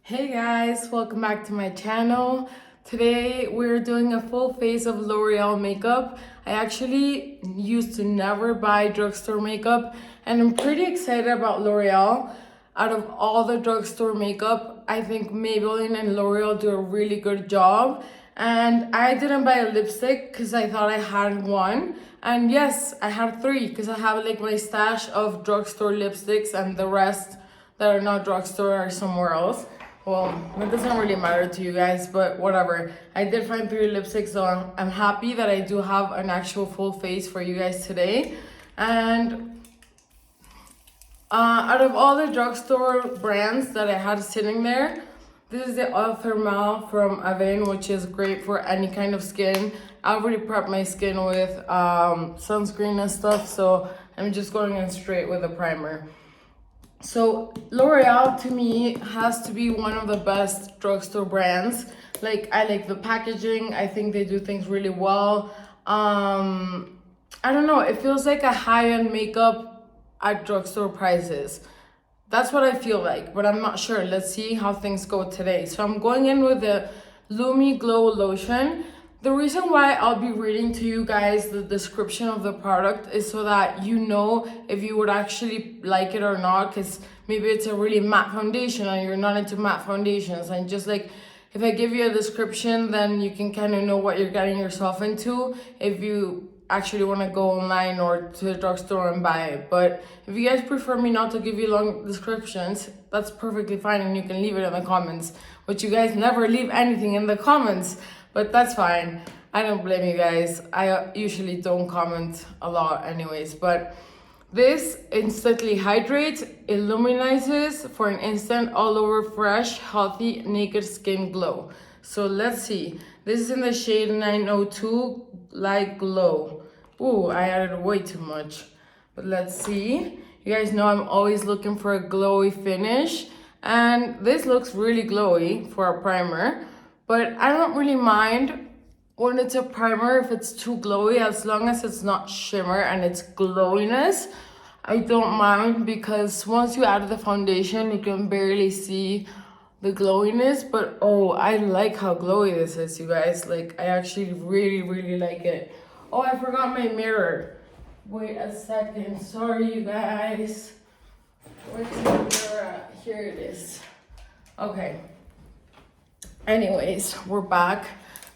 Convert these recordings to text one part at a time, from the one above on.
Hey guys, welcome back to my channel. Today we're doing a full face of L'Oreal makeup. I actually used to never buy drugstore makeup and I'm pretty excited about L'Oreal. Out of all the drugstore makeup, I think Maybelline and L'Oreal do a really good job. And I didn't buy a lipstick because I thought I had one. And yes, I had three because I have like my stash of drugstore lipsticks and the rest that are not drugstore are somewhere else. Well, it doesn't really matter to you guys, but whatever. I did find three lipsticks, so I'm happy that I do have an actual full face for you guys today. And out of all the drugstore brands that I had sitting there, this is the Eau Thermale from Avon, which is great for any kind of skin. I already prepped my skin with sunscreen and stuff, so I'm just going in straight with a primer. So L'Oreal to me has to be one of the best drugstore brands. Like I like the packaging. I think they do things really well. I don't know. It feels like a high-end makeup at drugstore prices. That's what I feel like, but I'm not sure. Let's see how things go today. So I'm going in with the Lumi Glow Lotion. The reason why I'll be reading to you guys the description of the product is so that you know if you would actually like it or not, because maybe it's a really matte foundation and you're not into matte foundations. And just like, if I give you a description, then you can kind of know what you're getting yourself into if you actually want to go online or to the drugstore and buy it. But if you guys prefer me not to give you long descriptions, that's perfectly fine and you can leave it in the comments. But you guys never leave anything in the comments. But that's fine. I don't blame you guys. I usually don't comment a lot anyways. But this instantly hydrates, illuminizes for an instant all over fresh, healthy, naked skin glow. So let's see. This is in the shade 902 Light Glow. Ooh, I added way too much. But let's see. You guys know I'm always looking for a glowy finish. And this looks really glowy for a primer. But I don't really mind when it's a primer if it's too glowy, as long as it's not shimmer and it's glowiness. I don't mind because once you add the foundation, you can barely see the glowiness. But oh, I like how glowy this is, you guys. Like, I actually really like it. Oh, I forgot my mirror. Wait a second. Sorry, you guys. Where's my mirror at? Here it is. Okay. Anyways, we're back.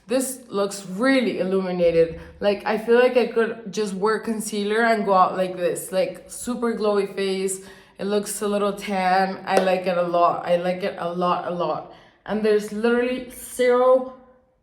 This looks really illuminated. Like, I feel like I could just wear concealer and go out like this. Like, super glowy face. It looks a little tan. I like it a lot. I like it a lot. And there's literally zero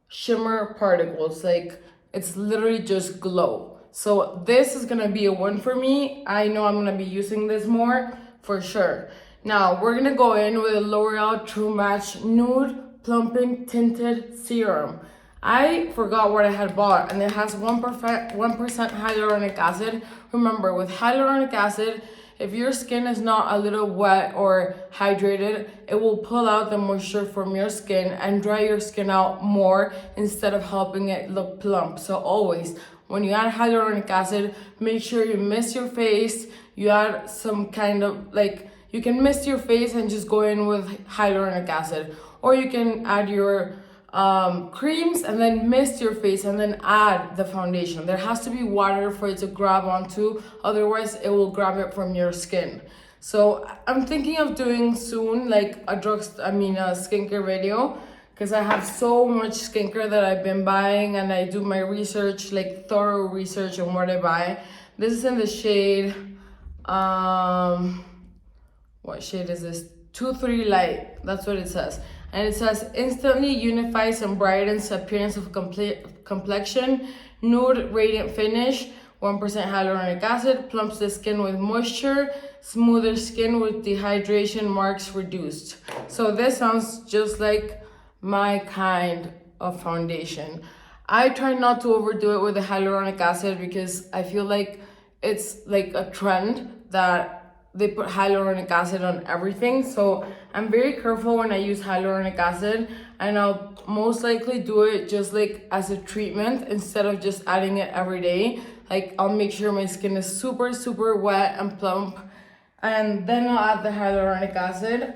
shimmer particles. Like, it's literally just glow. So this is gonna be a win for me. I know I'm gonna be using this more for sure. Now, we're gonna go in with a L'Oreal True Match Nude Plumping Tinted Serum. I forgot what I had bought, and it has 1% hyaluronic acid. Remember, with hyaluronic acid, if your skin is not a little wet or hydrated, it will pull out the moisture from your skin and dry your skin out more instead of helping it look plump. So always, when you add hyaluronic acid, make sure you mist your face. You add some kind of, like, you can mist your face and just go in with hyaluronic acid. Or you can add your creams and then mist your face and then add the foundation. There has to be water for it to grab onto, otherwise it will grab it from your skin. So I'm thinking of doing soon like a skincare video, because I have so much skincare that I've been buying and I do my research, like thorough research on what I buy. This is in the shade, what shade is this? 2-3 Light, that's what it says. And it says, instantly unifies and brightens appearance of complexion, nude radiant finish, 1% hyaluronic acid, plumps the skin with moisture, smoother skin with dehydration marks reduced. So this sounds just like my kind of foundation. I try not to overdo it with the hyaluronic acid because I feel like it's like a trend that they put hyaluronic acid on everything. So I'm very careful when I use hyaluronic acid, and I'll most likely do it just like as a treatment instead of just adding it every day. Like, I'll make sure my skin is super wet and plump, and then I'll add the hyaluronic acid.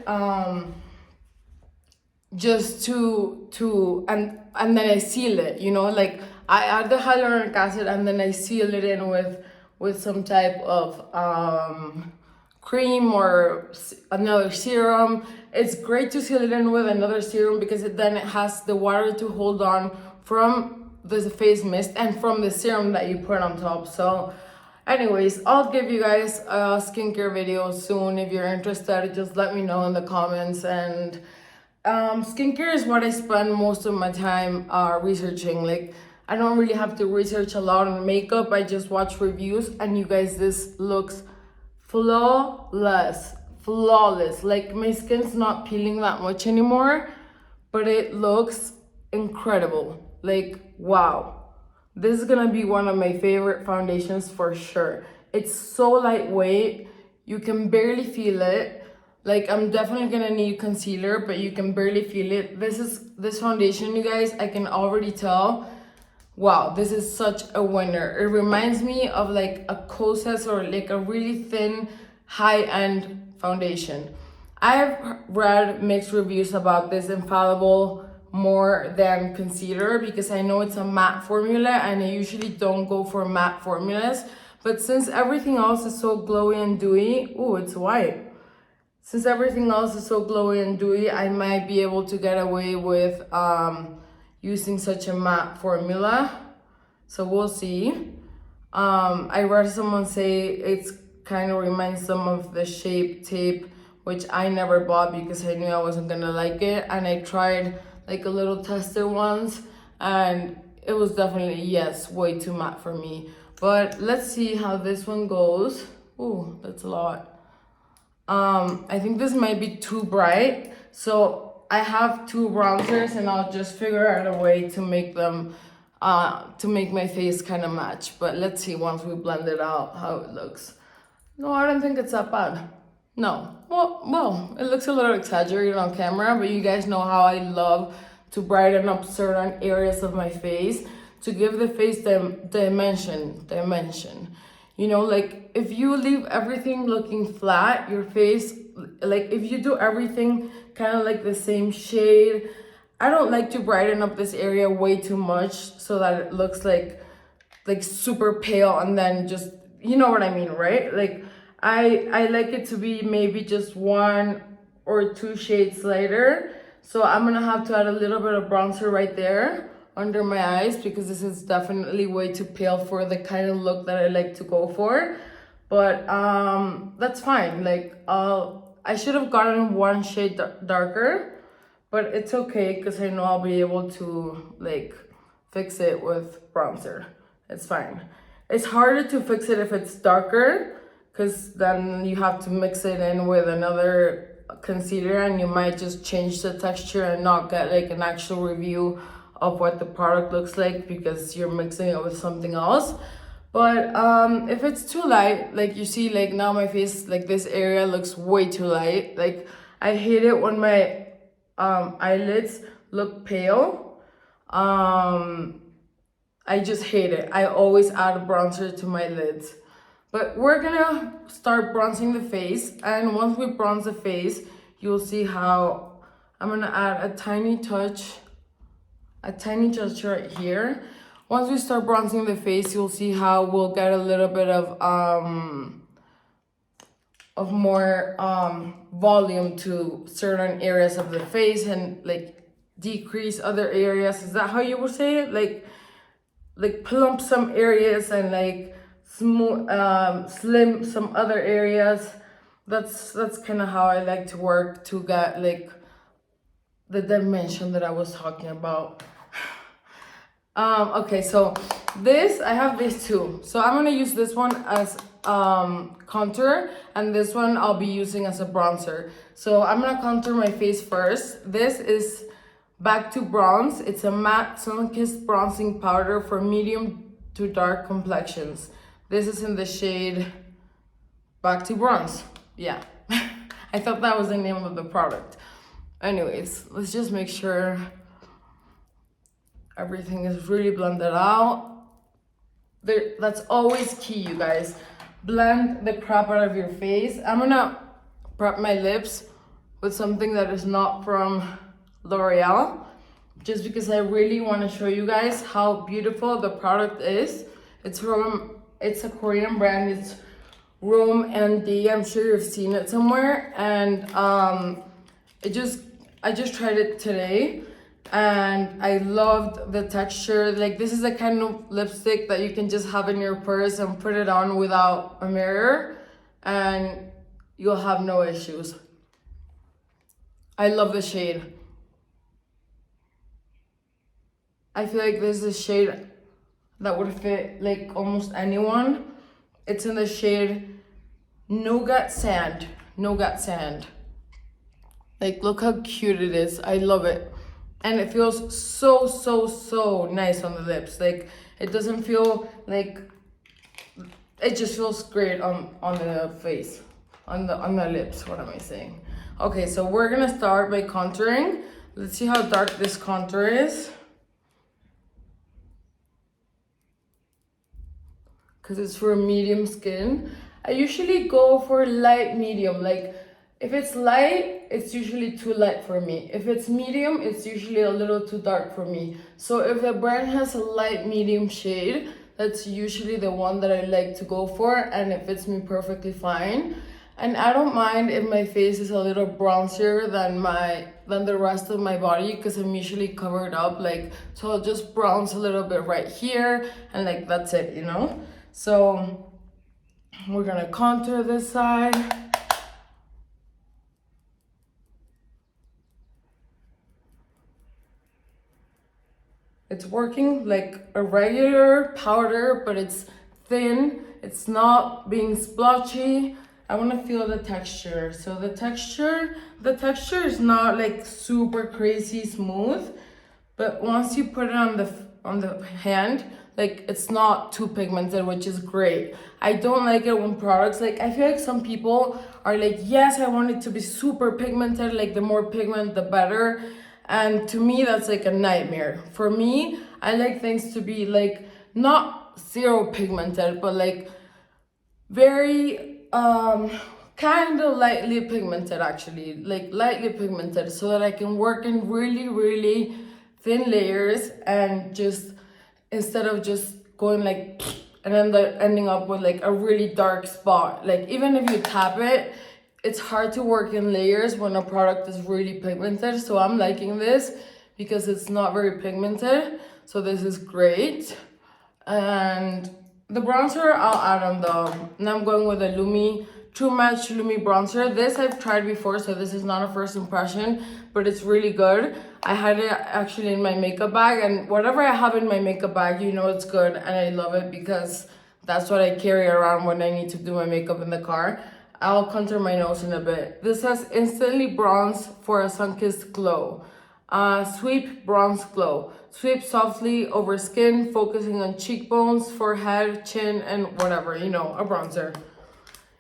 just and then I seal it, you know, like I add the hyaluronic acid and then I seal it in with some type of cream or another serum. It's great to seal it in with another serum because then it has the water to hold on from the face mist and from the serum that you put on top. So anyways, I'll give you guys a skincare video soon. If you're interested, just let me know in the comments. And skincare is what I spend most of my time researching. Like, I don't really have to research a lot on makeup. I just watch reviews, and you guys, this looks flawless. Like, my skin's not peeling that much anymore, but it looks incredible. Like, wow. This is gonna be one of my favorite foundations for sure. It's so lightweight, you can barely feel it. Like, I'm definitely gonna need concealer, but you can barely feel it. This foundation, you guys, I can already tell, wow, this is such a winner. It reminds me of like a Kosas or like a really thin, high-end foundation. I've read mixed reviews about this Infallible more than concealer because I know it's a matte formula and I usually don't go for matte formulas. But since everything else is so glowy and dewy, ooh, it's white. Since everything else is so glowy and dewy, I might be able to get away with using such a matte formula. So we'll see. I read someone say it's kind of reminds them of the Shape Tape, which I never bought because I knew I wasn't gonna like it. And I tried like a little tester once and it was definitely, yes, way too matte for me. But let's see how this one goes. Ooh, that's a lot. I think this might be too bright. So I have two bronzers and I'll just figure out a way to make them, to make my face kind of match. But let's see once we blend it out how it looks. No, I don't think it's that bad. No, well, it looks a little exaggerated on camera, but you guys know how I love to brighten up certain areas of my face to give the face dimension. You know, like if you leave everything looking flat, your face, like if you do everything kind of like the same shade, I don't like to brighten up this area way too much so that it looks like super pale and then just, you know what I mean, right? Like I like it to be maybe just 1 or 2 shades lighter. So I'm gonna have to add a little bit of bronzer right there under my eyes because this is definitely way too pale for the kind of look that I like to go for. But that's fine. Like I should have gotten 1 shade darker, but it's okay because I know I'll be able to like fix it with bronzer. It's fine. It's harder to fix it if it's darker because then you have to mix it in with another concealer and you might just change the texture and not get like an actual review of what the product looks like because you're mixing it with something else. But if it's too light, like you see, like now my face, like this area looks way too light. Like I hate it when my eyelids look pale. I just hate it. I always add bronzer to my lids. But we're gonna start bronzing the face, and once we bronze the face, you'll see how I'm gonna add a tiny touch right here. Once we start bronzing the face, you'll see how we'll get a little bit of more volume to certain areas of the face and like decrease other areas. Is that how you would say it? Like plump some areas and like smooth, slim some other areas. That's kind of how I like to work to get like the dimension that I was talking about. Okay, so I have this too. So I'm gonna use this one as contour, and this one I'll be using as a bronzer. So I'm gonna contour my face first. This is Back to Bronze. It's a matte sun-kissed bronzing powder for medium to dark complexions. This is in the shade Back to Bronze. Yeah, I thought that was the name of the product. Anyways, let's just make sure everything is really blended out. That's always key, you guys. Blend the crap out of your face. I'm gonna prep my lips with something that is not from Loreal, just because I really want to show you guys how beautiful the product is. It's a Korean brand. It's Rome and D. I'm sure you've seen it somewhere, and I just tried it today, and I loved the texture. Like, this is the kind of lipstick that you can just have in your purse and put it on without a mirror, and you'll have no issues. I love the shade. I feel like this is a shade that would fit like almost anyone. It's in the shade Nougat Sand. Nougat Sand. Like, look how cute it is. I love it. And it feels so nice on the lips. Like, it doesn't feel like, it just feels great on the face, on the lips. What am I saying? Okay, so we're gonna start by contouring. Let's see how dark this contour is, because it's for medium skin. I usually go for light medium. Like, if it's light, it's usually too light for me. If it's medium, it's usually a little too dark for me. So if the brand has a light medium shade, that's usually the one that I like to go for, and it fits me perfectly fine. And I don't mind if my face is a little bronzier than the rest of my body, because I'm usually covered up. Like, so I'll just bronze a little bit right here, and like, that's it, you know? So we're gonna contour this side. It's working like a regular powder, but it's thin. It's not being splotchy. I want to feel the texture. So the texture is not like super crazy smooth, but once you put it on the hand, like, it's not too pigmented, which is great. I don't like it when products, like, I feel like some people are like, yes, I want it to be super pigmented, like the more pigment the better. And to me, that's like a nightmare. For me, I like things to be like not zero pigmented, but like very kind of lightly pigmented, actually, like lightly pigmented, so that I can work in really thin layers, and just instead of just going like and then ending up with like a really dark spot. Like, even if you tap it, it's hard to work in layers when a product is really pigmented. So I'm liking this because it's not very pigmented, so this is great. And the bronzer I'll add on and I'm going with a True Match Lumi bronzer. This I've tried before, so this is not a first impression, but it's really good. I had it actually in my makeup bag, and whatever I have in my makeup bag, you know it's good, and I love it because that's what I carry around when I need to do my makeup in the car. I'll contour my nose in a bit. This says instantly bronze for a sun-kissed glow. Sweep bronze glow. Sweep softly over skin, focusing on cheekbones, forehead, chin, and whatever, you know, a bronzer.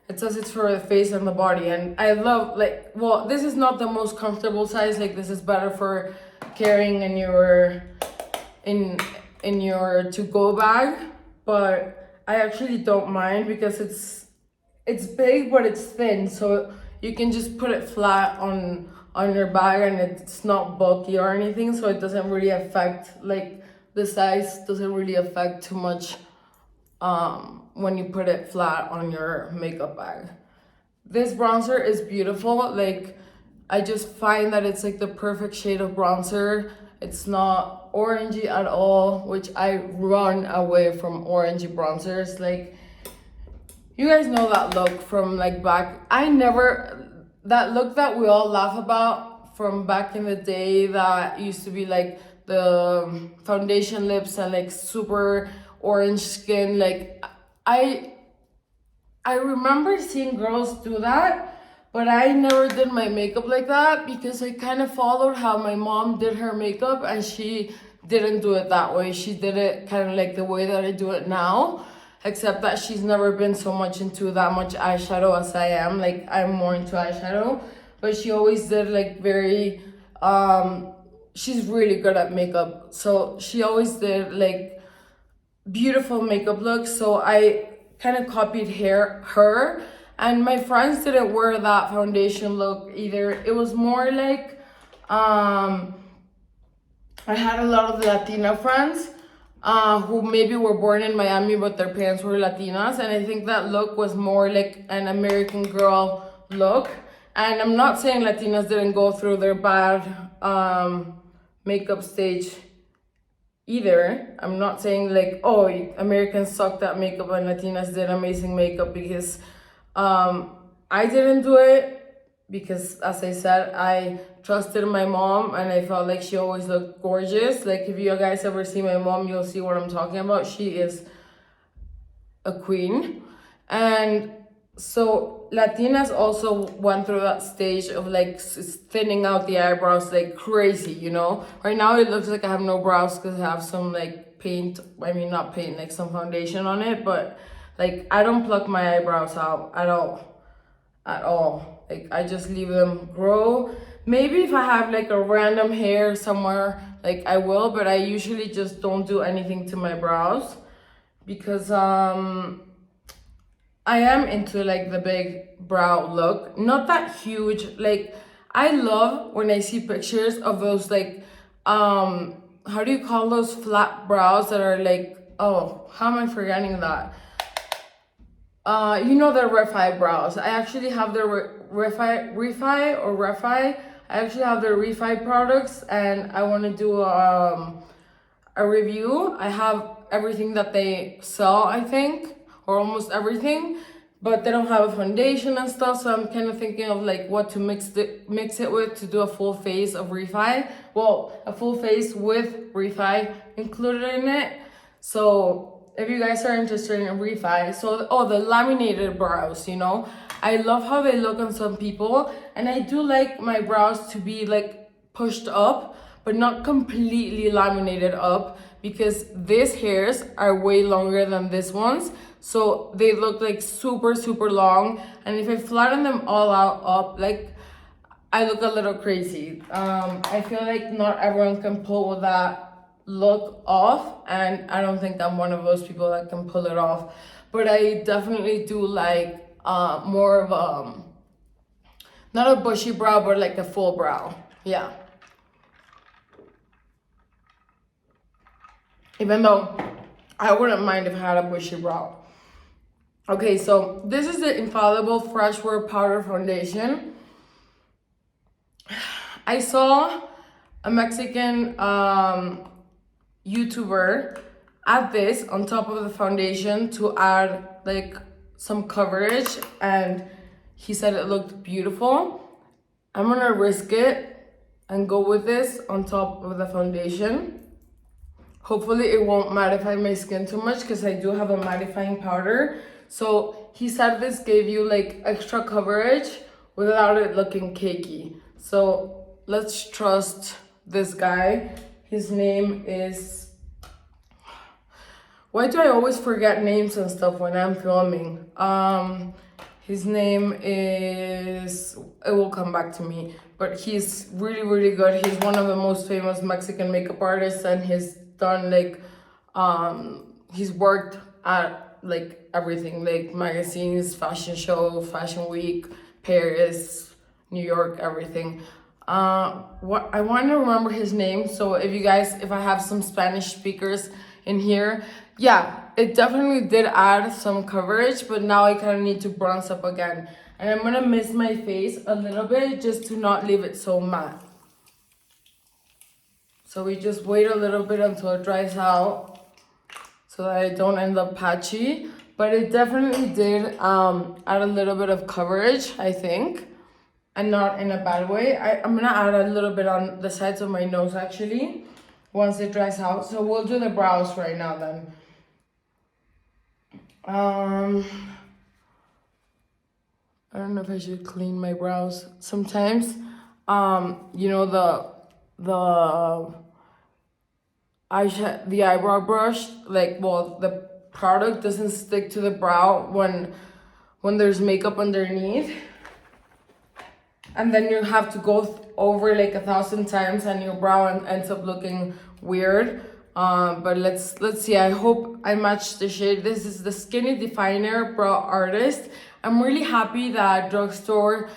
It says it's for the face and the body, and I love, like, well, this is not the most comfortable size. Like, this is better for carrying in your to-go bag, but I actually don't mind because it's big, but it's thin, so you can just put it flat on your bag, and it's not bulky or anything, so it doesn't really affect, like, the size doesn't really affect too much when you put it flat on your makeup bag. This bronzer is beautiful. Like, I just find that it's like the perfect shade of bronzer. It's not orangey at all, which I run away from orangey bronzers. Like, you guys know that look from like back. That look that we all laugh about from back in the day, that used to be like the foundation lips and like super orange skin. Like, I remember seeing girls do that, but I never did my makeup like that because I kind of followed how my mom did her makeup, and she didn't do it that way. She did it kind of like the way that I do it now, except that she's never been so much into that much eyeshadow as I am. Like, I'm more into eyeshadow, but she always did like very, she's really good at makeup. So she always did like beautiful makeup looks. So I kind of copied her, and my friends didn't wear that foundation look either. It was more like I had a lot of Latina friends who maybe were born in Miami, but their parents were Latinas. And I think that look was more like an American girl look. And I'm not saying Latinas didn't go through their bad makeup stage either. I'm not saying like, oh, Americans sucked at makeup and Latinas did amazing makeup, because I didn't do it because, as I said, I trusted my mom and I felt like she always looked gorgeous. Like, if you guys ever see my mom, you'll see what I'm talking about. She is a queen. And so Latinas also went through that stage of like thinning out the eyebrows like crazy, you know? Right now it looks like I have no brows because I have some like paint, I mean not paint, like some foundation on it, but like I don't pluck my eyebrows out at all. Like, I just leave them grow. Maybe if I have like a random hair somewhere, like I will, but I usually just don't do anything to my brows because I am into like the big brow look. Not that huge. Like, I love when I see pictures of those like, how do you call those flat brows that are like, oh, how am I forgetting that? You know, the Refi brows. I actually have the Refi. I actually have the Refi products, and I want to do a review. I have everything that they sell, I think, or almost everything, but they don't have a foundation and stuff. So I'm kind of thinking of like what to mix it with to do a full face of Refi. Well, a full face with Refi included in it. So if you guys are interested in Refi, so, oh, the laminated brows, you know, I love how they look on some people, and I do like my brows to be like pushed up, but not completely laminated up, because these hairs are way longer than this ones, so they look like super long, and if I flatten them all out up, like, I look a little crazy. I feel like not everyone can pull that look off, and I don't think I'm one of those people that can pull it off, but I definitely do like more of not a bushy brow, but like a full brow. Yeah, even though I wouldn't mind if I had a bushy brow. Okay, so this is the Infallible Fresh Wear Powder Foundation. I saw a Mexican YouTuber add this on top of the foundation to add like some coverage, and he said it looked beautiful. I'm gonna risk it and go with this on top of the foundation. Hopefully it won't mattify my skin too much because I do have a mattifying powder. So he said this gave you like extra coverage without it looking cakey. So let's trust this guy. His name is... Why do I always forget names and stuff when I'm filming? His name is... It will come back to me. But he's really good. He's one of the most famous Mexican makeup artists, and he's done like... he's worked at like everything, like magazines, fashion show, fashion week, Paris, New York, everything. What I want to remember his name, so if I have some Spanish speakers in here, yeah, it definitely did add some coverage, but now I kind of need to bronze up again, and I'm gonna mist my face a little bit just to not leave it so matte. So we just wait a little bit until it dries out so that I don't end up patchy, but it definitely did add a little bit of coverage, I think. And not in a bad way. I'm gonna add a little bit on the sides of my nose actually, once it dries out. So we'll do the brows right now then. I don't know if I should clean my brows. Sometimes, you know, the eyebrow brush, like, well, the product doesn't stick to the brow when there's makeup underneath. And then you have to go over like 1,000 times, and your brow ends up looking weird. But let's see. I hope I match the shade. This is the Skinny Definer Brow Artist. I'm really happy that drugstore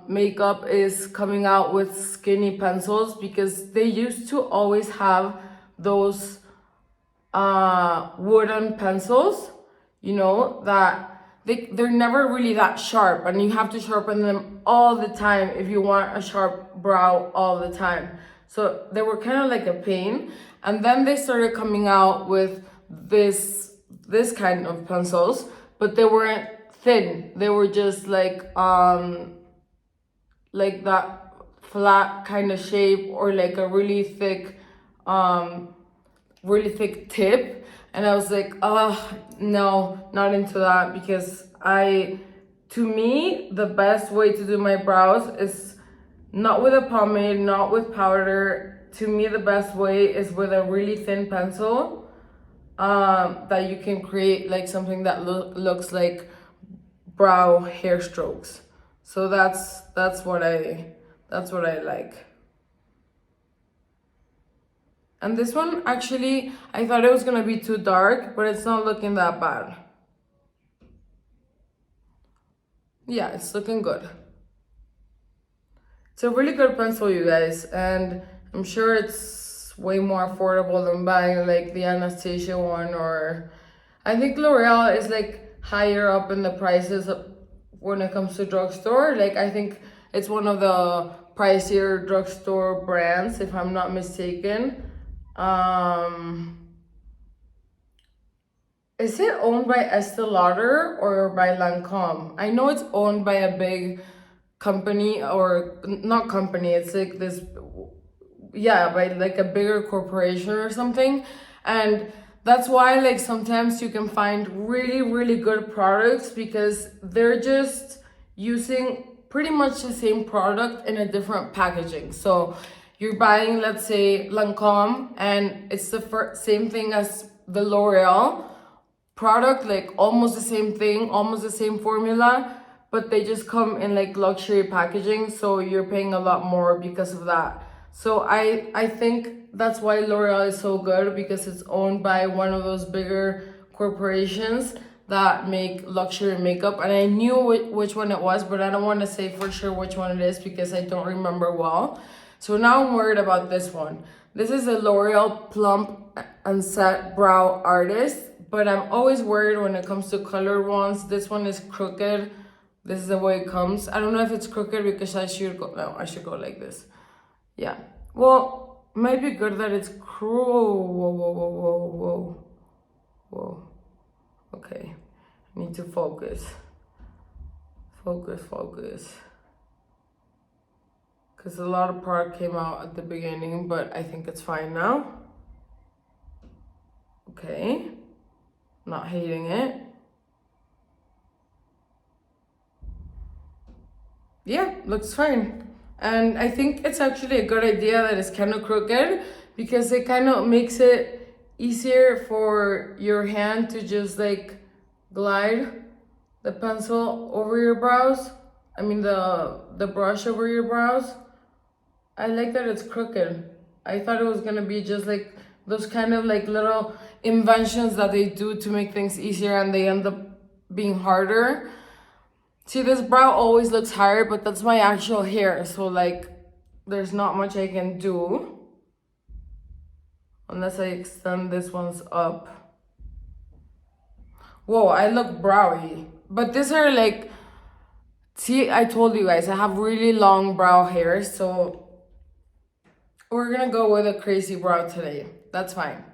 makeup is coming out with skinny pencils, because they used to always have those wooden pencils, you know, that they're never really that sharp, and you have to sharpen them all the time if you want a sharp brow all the time. So they were kind of like a pain. And then they started coming out with this kind of pencils, but they weren't thin. They were just like that flat kind of shape, or like a really thick tip. And I was like, oh no, not into that, because to me, the best way to do my brows is not with a pomade, not with powder. To me, the best way is with a really thin pencil, that you can create like something that looks like brow hair strokes. So that's what I like. And this one, actually, I thought it was gonna be too dark, but it's not looking that bad. Yeah, it's looking good. It's a really good pencil, you guys, and I'm sure it's way more affordable than buying like the Anastasia one, or I think L'Oreal is like higher up in the prices when it comes to drugstore. Like, I think it's one of the pricier drugstore brands, if I'm not mistaken. Is it owned by Estee Lauder or by Lancome? I know it's owned by a big company, or not company, it's like this, yeah, by like a bigger corporation or something. And that's why like sometimes you can find really, really good products, because they're just using pretty much the same product in a different packaging. So you're buying, let's say, Lancome, and it's the same thing as the L'Oreal product, like almost the same thing, almost the same formula, but they just come in like luxury packaging, so you're paying a lot more because of that. So I think that's why L'Oreal is so good, because it's owned by one of those bigger corporations that make luxury makeup. And I knew which one it was, but I don't want to say for sure which one it is, because I don't remember well. So now I'm worried about this one. This is a L'Oreal Plump and Set Brow Artist, but I'm always worried when it comes to colored ones. This one is crooked. This is the way it comes. I don't know if it's crooked because I should go like this. Yeah. Well, it might be good that it's cruel. Whoa. Okay. I need to focus. Focus. Because a lot of product came out at the beginning, but I think it's fine now. Okay. Not hating it. Yeah, looks fine. And I think it's actually a good idea that it's kind of crooked, because it kind of makes it easier for your hand to just like glide the pencil over your brows. I mean the brush over your brows. I like that it's crooked. I thought it was gonna be just like those kind of like little inventions that they do to make things easier, and they end up being harder. See, this brow always looks higher, but that's my actual hair, so like there's not much I can do unless I extend this one's up. Whoa, I look browy. But these are like, see, I told you guys I have really long brow hair, so we're gonna go with a crazy brow today. That's fine.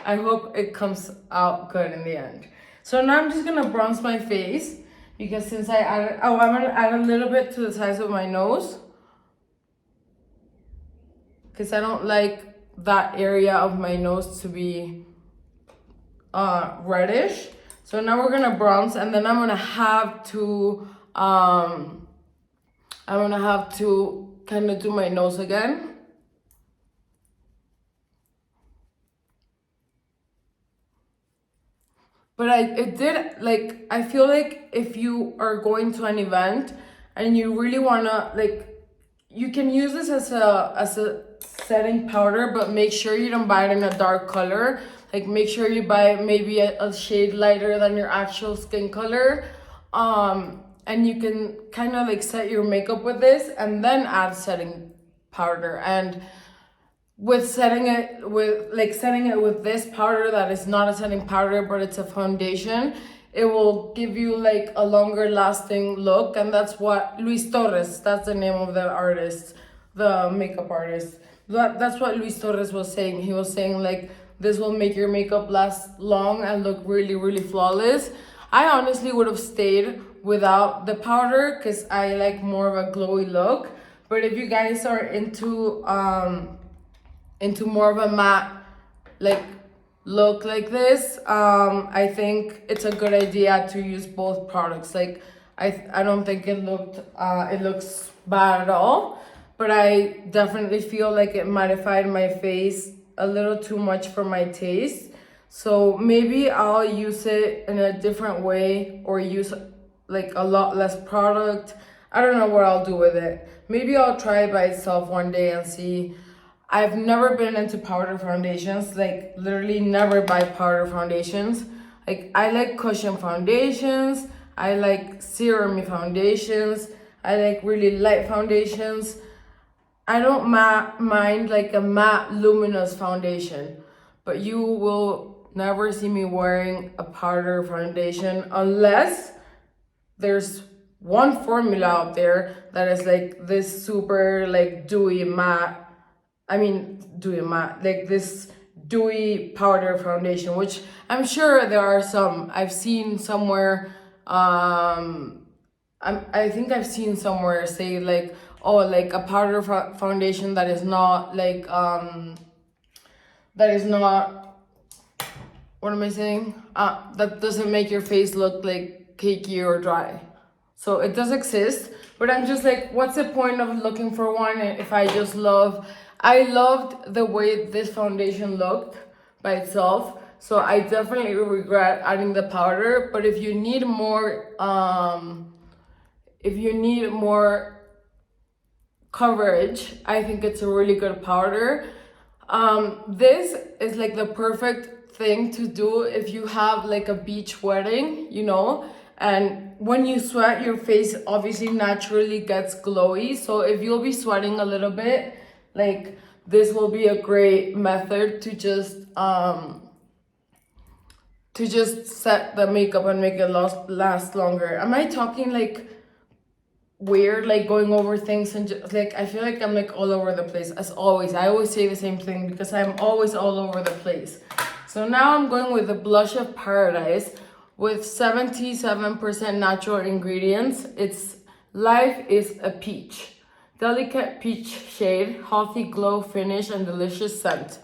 I hope it comes out good in the end. So now I'm just gonna bronze my face, because since I added, I'm gonna add a little bit to the size of my nose, because I don't like that area of my nose to be reddish. So now we're gonna bronze, and then I'm gonna have to kind of do my nose again. But I feel like if you are going to an event and you really wanna, like, you can use this as a setting powder, but make sure you don't buy it in a dark color. Like, make sure you buy maybe a shade lighter than your actual skin color. and you can kind of like set your makeup with this and then add setting powder. And with setting it with this powder that is not a setting powder but it's a foundation, it will give you like a longer lasting look. And that's what Luis Torres, that's the name of the artist, the makeup artist, that's what Luis Torres was saying. He was saying like this will make your makeup last long and look really, really flawless. I honestly would have stayed without the powder because I like more of a glowy look. But if you guys are into more of a matte like look like this, I think it's a good idea to use both products. Like I don't think it looks bad at all, but I definitely feel like it mattified my face a little too much for my taste. So maybe I'll use it in a different way or use like a lot less product. I don't know what I'll do with it. Maybe I'll try it by itself one day and see. I've never been into powder foundations, like literally never buy powder foundations. Like I like cushion foundations, I like serum foundations, I like really light foundations. I don't mind like a matte luminous foundation, but you will never see me wearing a powder foundation unless there's one formula out there that is like this super like dewy matte, like this dewy powder foundation, which I'm sure there are some. I've seen somewhere, I think I've seen somewhere say like, oh, like a powder foundation that is not like, that is not, what am I saying? That doesn't make your face look like cakey or dry. So it does exist, but I'm just like, what's the point of looking for one if I just I loved the way this foundation looked by itself. So I definitely regret adding the powder, but if you need more coverage, I think it's a really good powder. This is like the perfect thing to do if you have like a beach wedding, you know, and when you sweat, your face obviously naturally gets glowy. So if you'll be sweating a little bit, like this will be a great method to just set the makeup and make it last longer. Am I talking like weird, like going over things and just like I feel like I'm like all over the place as always. I always say the same thing because I'm always all over the place. So now I'm going with the blush of paradise with 77% natural ingredients. It's Life is a Peach. Delicate peach shade, healthy glow finish, and delicious scent.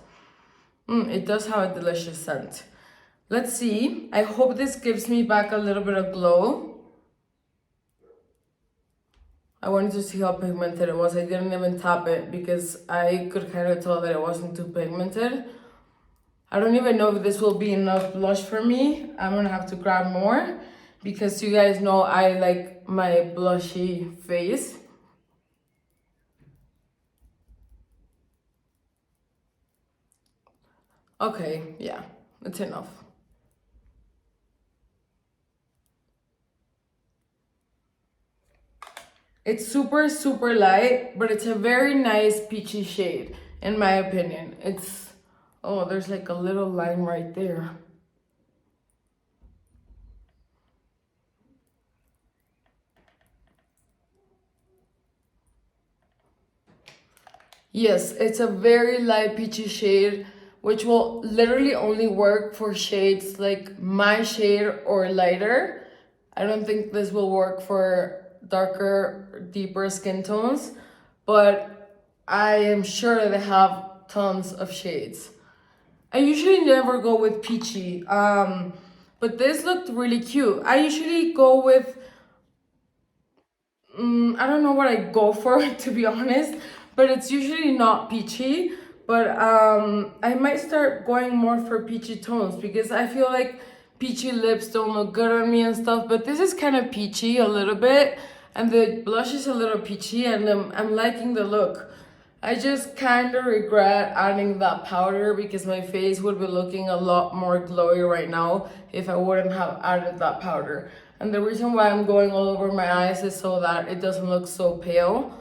It does have a delicious scent. Let's see. I hope this gives me back a little bit of glow. I wanted to see how pigmented it was. I didn't even tap it because I could kind of tell that it wasn't too pigmented. I don't even know if this will be enough blush for me. I'm gonna have to grab more because you guys know I like my blushy face. Okay, yeah, it's enough. It's super, super light, but it's a very nice peachy shade, in my opinion. Oh, there's like a little line right there. Yes, it's a very light peachy shade, which will literally only work for shades like my shade or lighter. I don't think this will work for darker, deeper skin tones, but I am sure they have tons of shades. I usually never go with peachy, but this looked really cute. I usually go with, I don't know what I go for to be honest, but it's usually not peachy. But I might start going more for peachy tones because I feel like peachy lips don't look good on me and stuff, but this is kind of peachy a little bit, and the blush is a little peachy, and I'm liking the look. I just kind of regret adding that powder because my face would be looking a lot more glowy right now if I wouldn't have added that powder. And the reason why I'm going all over my eyes is so that it doesn't look so pale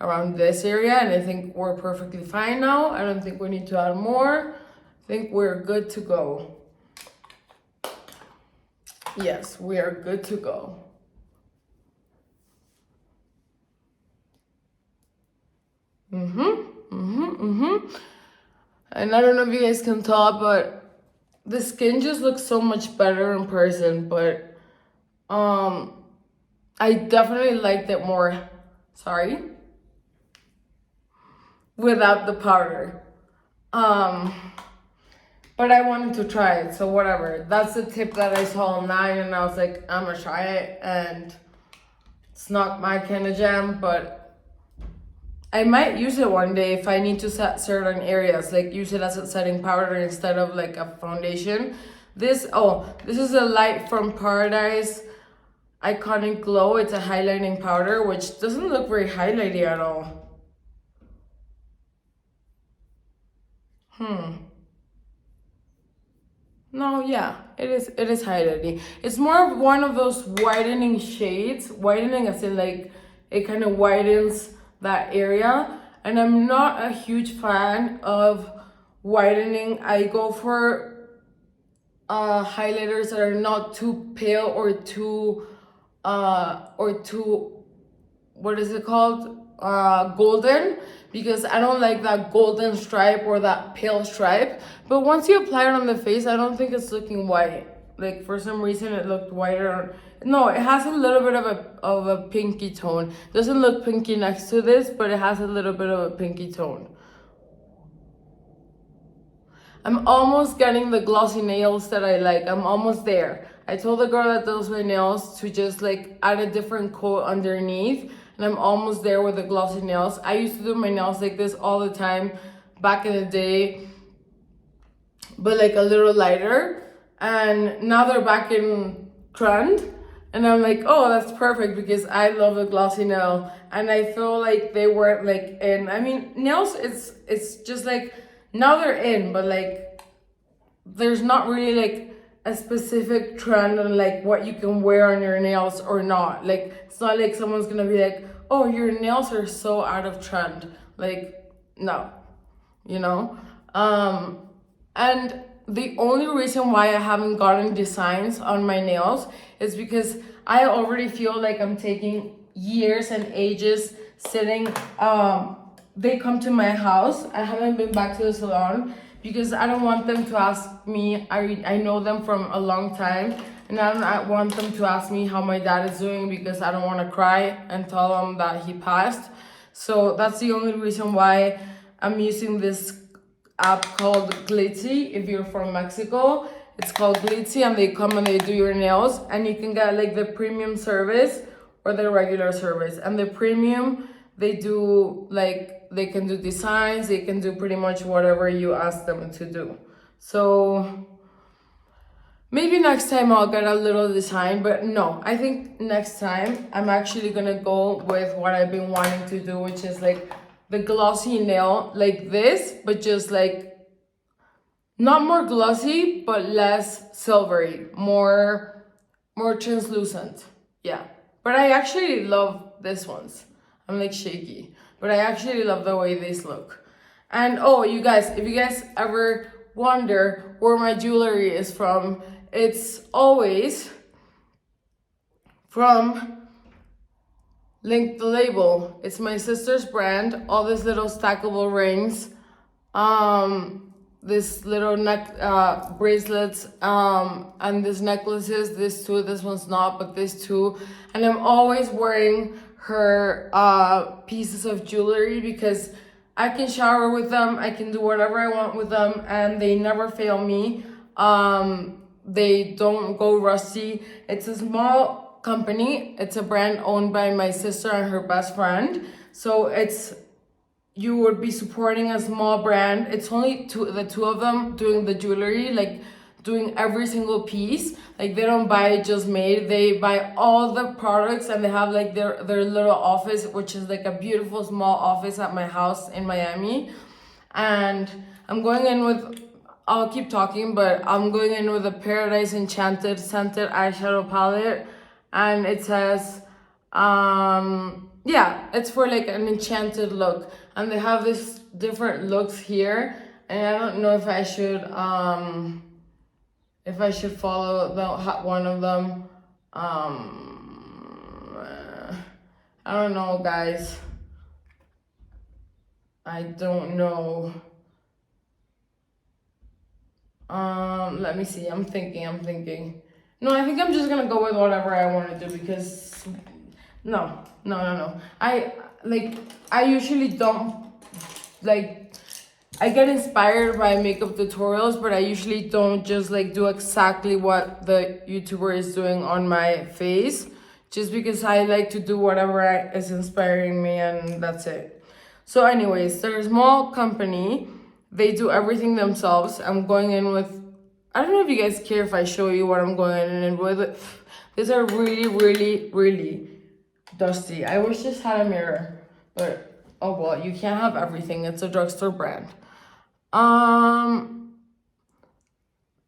around this area. And I think we're perfectly fine now. I don't think we need to add more. I think we're good to go. Yes, we are good to go. And I don't know if you guys can tell, but the skin just looks so much better in person. But I definitely liked it more. Sorry. Without the powder. But I wanted to try it, so whatever. That's the tip that I saw online, and I was like, I'm gonna try it. And it's not my kind of jam, but I might use it one day if I need to set certain areas, like use it as a setting powder instead of like a foundation. This is a Light from Paradise Iconic Glow. It's a highlighting powder, which doesn't look very highlighty at all. No, yeah, it is highlighting. It's more of one of those whitening shades. Whitening as in like it kind of widens that area. And I'm not a huge fan of whitening. I go for highlighters that are not too pale or too what is it called? Golden, because I don't like that golden stripe or that pale stripe. But once you apply it on the face, I don't think it's looking white. Like for some reason it looked whiter. No, it has a little bit of a pinky tone. Doesn't look pinky next to this, but it has a little bit of a pinky tone. I'm almost getting the glossy nails that I like. I'm almost there. I told the girl that does my nails to just like add a different coat underneath, and I'm almost there with the glossy nails. I used to do my nails like this all the time back in the day, but like a little lighter, and now they're back in trend, and I'm like, oh, that's perfect because I love the glossy nail, and I feel like they weren't like in. I mean, nails, it's just like now they're in, but like there's not really like a specific trend on like what you can wear on your nails or not. Like it's not like someone's gonna be like, oh, your nails are so out of trend. Like, no, you know? And the only reason why I haven't gotten designs on my nails is because I already feel like I'm taking years and ages sitting. They come to my house. I haven't been back to the salon because I don't want them to ask me. I know them from a long time, and I don't want them to ask me how my dad is doing because I don't want to cry and tell them that he passed. So that's the only reason why I'm using this app called Glitzy. If you're from Mexico, it's called Glitzy, and they come and they do your nails, and you can get like the premium service or the regular service. And the premium, they do like, they can do designs, they can do pretty much whatever you ask them to do. So maybe next time I'll get a little design, but no, I think next time I'm actually gonna go with what I've been wanting to do, which is like the glossy nail like this, but just like not more glossy, but less silvery, more translucent. Yeah, but I actually love this ones. I'm like shaky, but I actually love the way these look. And oh, you guys, if you guys ever wonder where my jewelry is from, it's always from Link the Label. It's my sister's brand. All these little stackable rings, this little neck bracelets, and these necklaces. This two, this one's not, but this two. And I'm always wearing her pieces of jewelry because I can shower with them, I can do whatever I want with them, and they never fail me. They don't go rusty. It's a small company. It's a brand owned by my sister and her best friend. So you would be supporting a small brand. It's only the two of them doing the jewelry, like doing every single piece. Like they don't buy it just made. They buy all the products, and they have like their little office, which is like a beautiful small office at my house in Miami. And I'm going in with, I'll keep talking, but I'm going in with a Paradise Enchanted scented eyeshadow palette. and it says, yeah, it's for like an enchanted look. And they have this different looks here, and I don't know if I should follow one of them. I don't know, guys. I don't know. Let me see. I'm thinking. No, I think I'm just gonna go with whatever I want to do because no. I usually don't like. I get inspired by makeup tutorials, but I usually don't just like do exactly what the YouTuber is doing on my face, just because I like to do whatever is inspiring me, and that's it. So anyways, they're a small company. They do everything themselves. I'm going in with, I don't know if you guys care if I show you what I'm going in with. These are really dusty. I wish this had a mirror, but oh well, you can't have everything. It's a drugstore brand.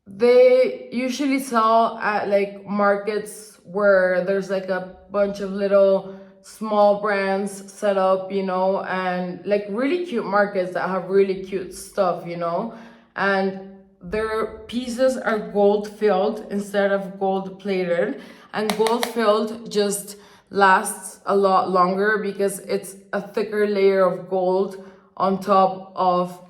They usually sell at like markets where there's like a bunch of little small brands set up, you know, and like really cute markets that have really cute stuff, you know, and their pieces are gold filled instead of gold plated, and gold filled just lasts a lot longer because it's a thicker layer of gold on top of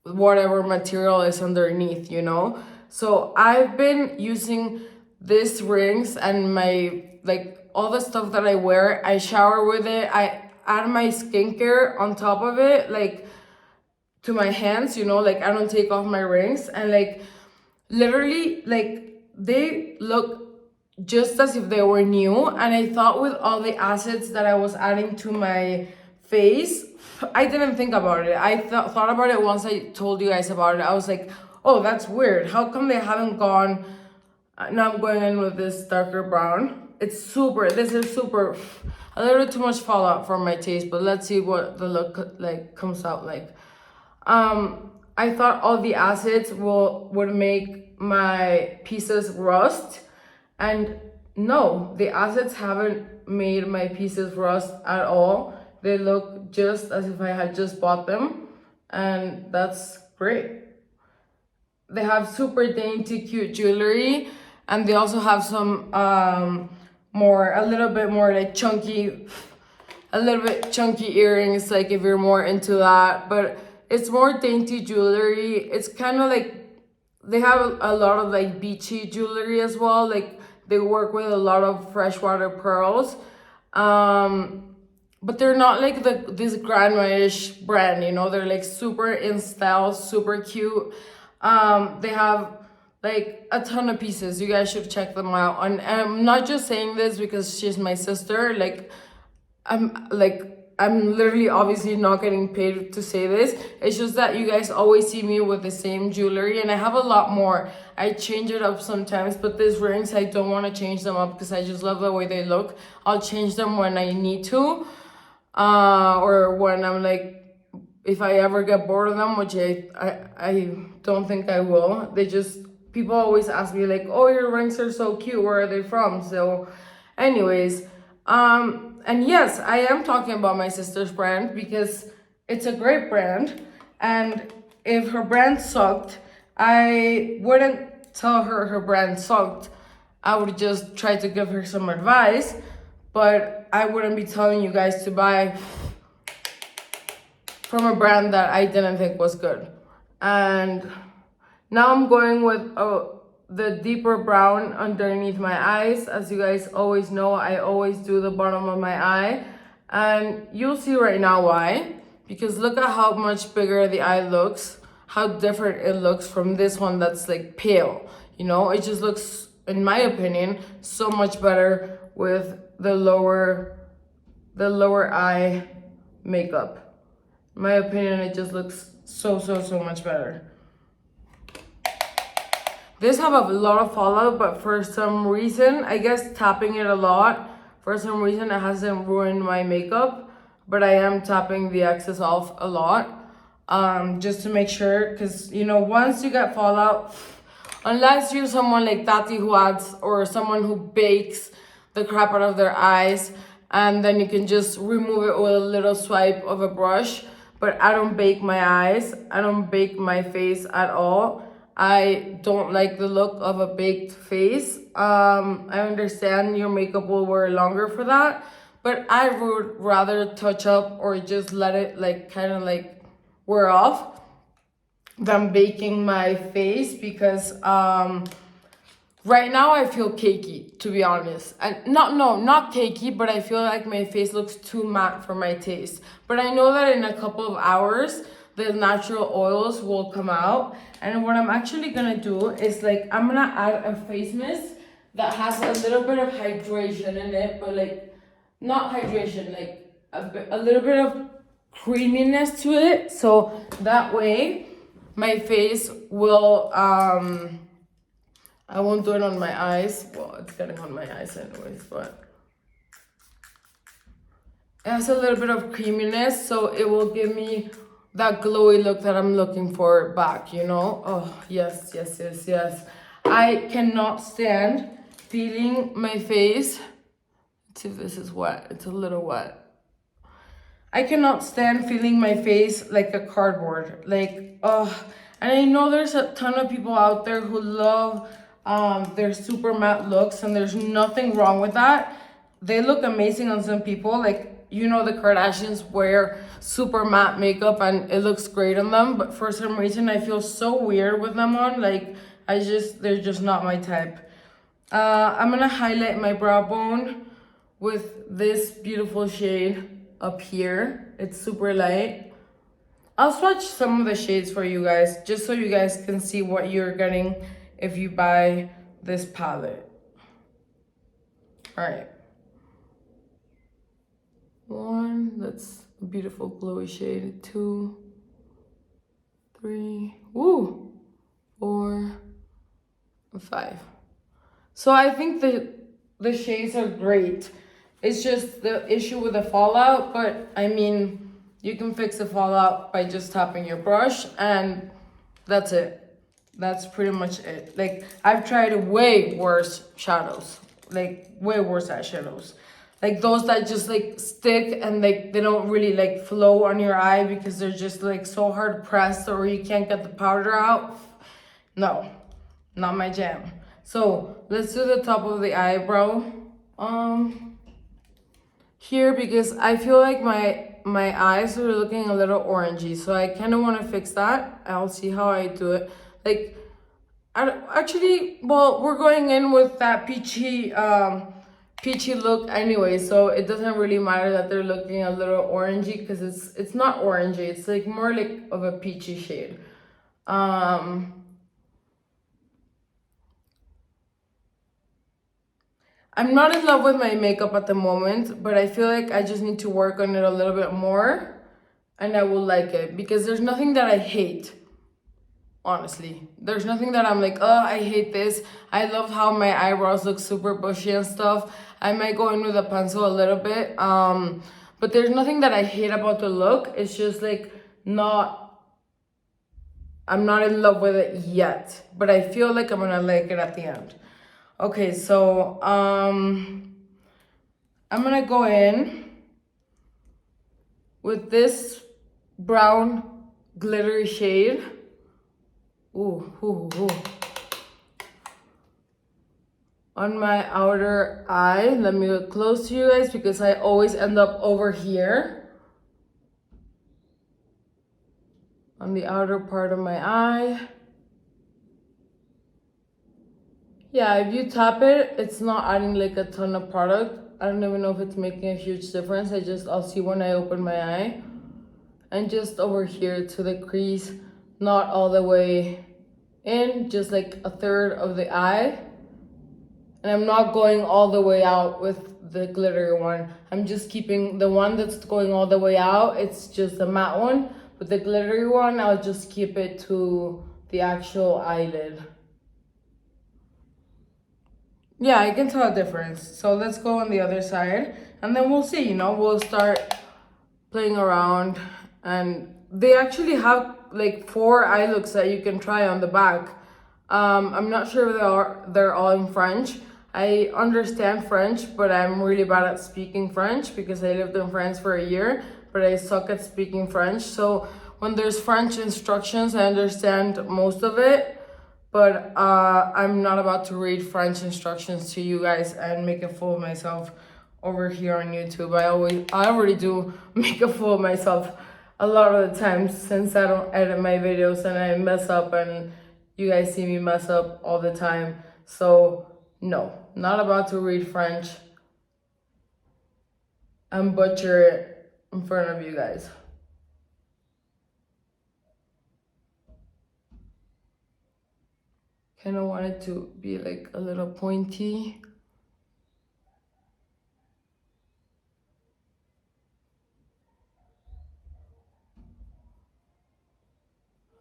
whatever material is underneath, you know. So I've been using these rings and my like all the stuff that I wear. I shower with it. I add my skincare on top of it, like to my hands, you know, like I don't take off my rings, and like literally like they look just as if they were new. And I thought with all the acids that I was adding to my face, I didn't think about it. I thought about it once I told you guys about it. I was like, oh, that's weird. How come they haven't gone? Now I'm going in with this darker brown. This is super, a little too much fallout for my taste, but let's see what the look like comes out like. I thought all the acids would make my pieces rust, and no, the acids haven't made my pieces rust at all. They look just as if I had just bought them, and that's great. They have super dainty, cute jewelry, and they also have some a little bit more like chunky earrings, like if you're more into that. But it's more dainty jewelry. It's kind of like they have a lot of like beachy jewelry as well. Like they work with a lot of freshwater pearls. But they're not like this grandma-ish brand, you know. They're like super in style, super cute. They have like a ton of pieces. You guys should check them out. And I'm not just saying this because she's my sister. I'm literally obviously not getting paid to say this. It's just that you guys always see me with the same jewelry, and I have a lot more. I change it up sometimes, but these rings, I don't want to change them up because I just love the way they look. I'll change them when I need to, or when I'm like, if I ever get bored of them, which I don't think I will. People always ask me like, oh, your rings are so cute, where are they from? So anyways, and yes, I am talking about my sister's brand because it's a great brand, and if her brand sucked, I wouldn't tell her brand sucked. I would just try to give her some advice, but I wouldn't be telling you guys to buy from a brand that I didn't think was good. And now I'm going with the deeper brown underneath my eyes. As you guys always know, I always do the bottom of my eye. And you'll see right now why. Because look at how much bigger the eye looks. How different it looks from this one that's like pale. You know, it just looks, in my opinion, so much better with the lower eye makeup. In my opinion, it just looks so much better. This have a lot of fallout, but for some reason, I guess tapping it a lot, for some reason it hasn't ruined my makeup, but I am tapping the excess off a lot, just to make sure, because you know, once you get fallout, unless you're someone like Tati who adds, or someone who bakes the crap out of their eyes, and then you can just remove it with a little swipe of a brush. But I don't bake my eyes. I don't bake my face at all. I don't like the look of a baked face. I understand your makeup will wear longer for that, but I would rather touch up or just let it like kind of like wear off than baking my face, because right now I feel cakey, to be honest. And not cakey, but I feel like my face looks too matte for my taste. But I know that in a couple of hours, the natural oils will come out. And what I'm actually gonna do is like, I'm gonna add a face mist that has a little bit of hydration in it, but like, not hydration, like a little bit of creaminess to it. So that way, my face will, I won't do it on my eyes. Well, it's getting on my eyes anyways, but it has a little bit of creaminess, so it will give me that glowy look that I'm looking for back, you know? Oh, yes, yes, yes, yes. I cannot stand feeling my face. Let's see if this is wet. It's a little wet. I cannot stand feeling my face like a cardboard. Like, oh, and I know there's a ton of people out there who love their super matte looks, and there's nothing wrong with that. They look amazing on some people. Like, you know, the Kardashians wear super matte makeup and it looks great on them, but for some reason I feel so weird with them on. Like, they're just not my type. I'm gonna highlight my brow bone with this beautiful shade up here. It's super light. I'll swatch some of the shades for you guys, just so you guys can see what you're getting if you buy this palette. All right. One, that's a beautiful glowy shade. 2, 3, woo, 4, 5. So I think the shades are great. It's just the issue with the fallout, but I mean, you can fix the fallout by just tapping your brush, and that's it. That's pretty much it. Like, I've tried way worse shadows, like way worse eyeshadows. Like those that just like stick and like they don't really like flow on your eye because they're just like so hard pressed, or you can't get the powder out. No, not my jam. So let's do the top of the eyebrow. Here, because I feel like my eyes are looking a little orangey, so I kind of want to fix that. I'll see how I do it. Like, well, we're going in with that peachy look anyway, so it doesn't really matter that they're looking a little orangey, because it's not orangey. It's like more like of a peachy shade. I'm not in love with my makeup at the moment, but I feel like I just need to work on it a little bit more, and I will like it, because there's nothing that I hate. Honestly, there's nothing that I'm like, oh, I hate this. I love how my eyebrows look super bushy and stuff. I might go in with a pencil a little bit, but there's nothing that I hate about the look. It's just like I'm not in love with it yet, but I feel like I'm gonna like it at the end. Okay, so I'm gonna go in with this brown glittery shade. Ooh, ooh, ooh. On my outer eye. Let me look close to you guys, because I always end up over here. On the outer part of my eye. Yeah, if you tap it, it's not adding like a ton of product. I don't even know if it's making a huge difference. I'll see when I open my eye. And just over here to the crease, not all the way in, just like a third of the eye. And I'm not going all the way out with the glittery one. I'm just keeping the one that's going all the way out. It's just a matte one. But the glittery one, I'll just keep it to the actual eyelid. Yeah, I can tell a difference. So let's go on the other side, and then we'll see, we'll start playing around. And they actually have like 4 eye looks that you can try on the back. I'm not sure if they're all in French. I understand French, but I'm really bad at speaking French because I lived in France for a year, but I suck at speaking French. So when there's French instructions, I understand most of it, but I'm not about to read French instructions to you guys and make a fool of myself over here on YouTube. I already do make a fool of myself a lot of the times since I don't edit my videos and I mess up, and you guys see me mess up all the time. So no, not about to read French and butcher it in front of you guys. Kind of want it to be like a little pointy.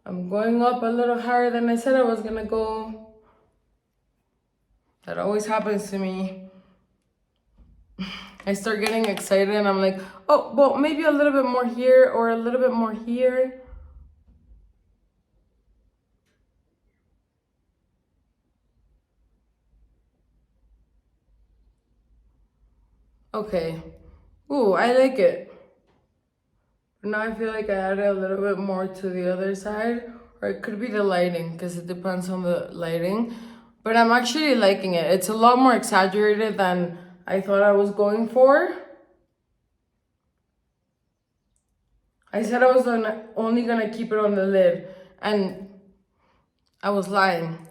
I'm going up a little higher than I said I was gonna go. That always happens to me. I start getting excited and I'm like, oh, well, maybe a little bit more here or a little bit more here. Okay. Ooh, I like it. But now I feel like I added a little bit more to the other side, or it could be the lighting because it depends on the lighting. But I'm actually liking it. It's a lot more exaggerated than I thought I was going for. I said I was only gonna keep it on the lid, and I was lying.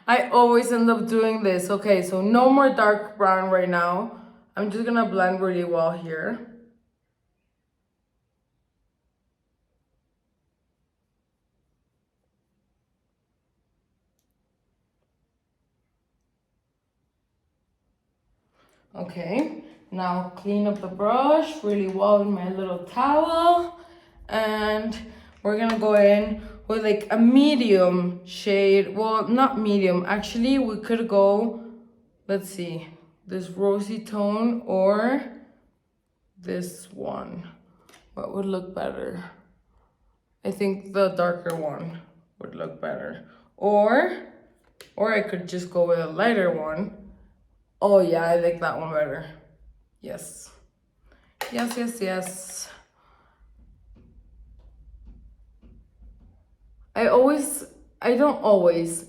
I always end up doing this. Okay, so no more dark brown right now. I'm just gonna blend really well here. Okay, now clean up the brush really well with my little towel. And we're gonna go in with like a medium shade. Well, not medium. Actually, we could go, let's see, this rosy tone or this one. What would look better? I think the darker one would look better. Or I could just go with a lighter one. Oh yeah, I like that one better. Yes. Yes, yes, yes.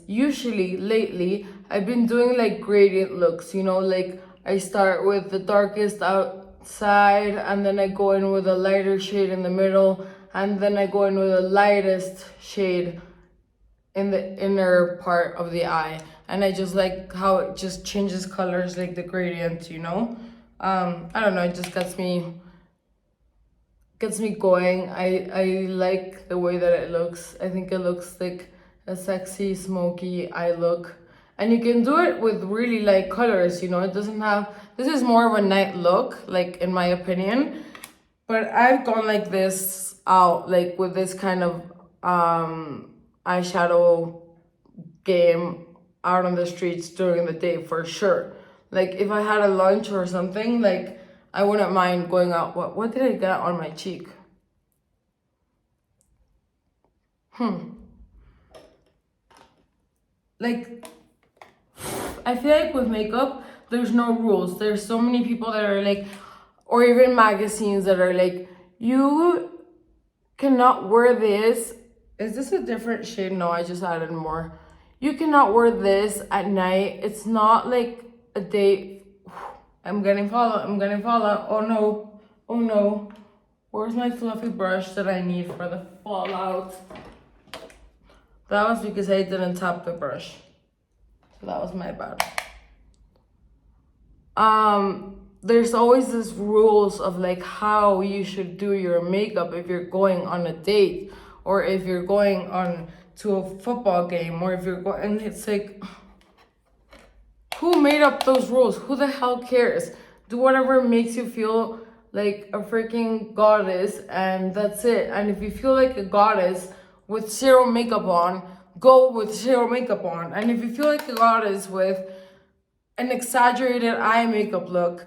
Usually lately, I've been doing like gradient looks, you know, like I start with the darkest outside and then I go in with a lighter shade in the middle and then I go in with the lightest shade in the inner part of the eye. And I just like how it just changes colors, like the gradient, you know? I don't know, it just gets me going. I like the way that it looks. I think it looks like a sexy, smoky eye look. And you can do it with really light colors, you know? It doesn't have, this is more of a night look, like in my opinion. But I've gone like this out, like with this kind of eyeshadow game out on the streets during the day for sure. Like if I had a lunch or something, like I wouldn't mind going out. What did I get on my cheek? Like, I feel like with makeup, there's no rules. There's so many people that are like, or even magazines that are like, you cannot wear this. Is this a different shade? No, I just added more. You cannot wear this at night. It's not like a date. I'm getting fallout. Oh no. Oh no. Where's my fluffy brush that I need for the fallout? That was because I didn't tap the brush. So that was my bad. There's always this rules of like how you should do your makeup if you're going on a date or if you're going on to a football game or if you're going, and it's like, who made up those rules? Who the hell cares? Do whatever makes you feel like a freaking goddess and that's it. And if you feel like a goddess with zero makeup on, go with zero makeup on. And if you feel like a goddess with an exaggerated eye makeup look,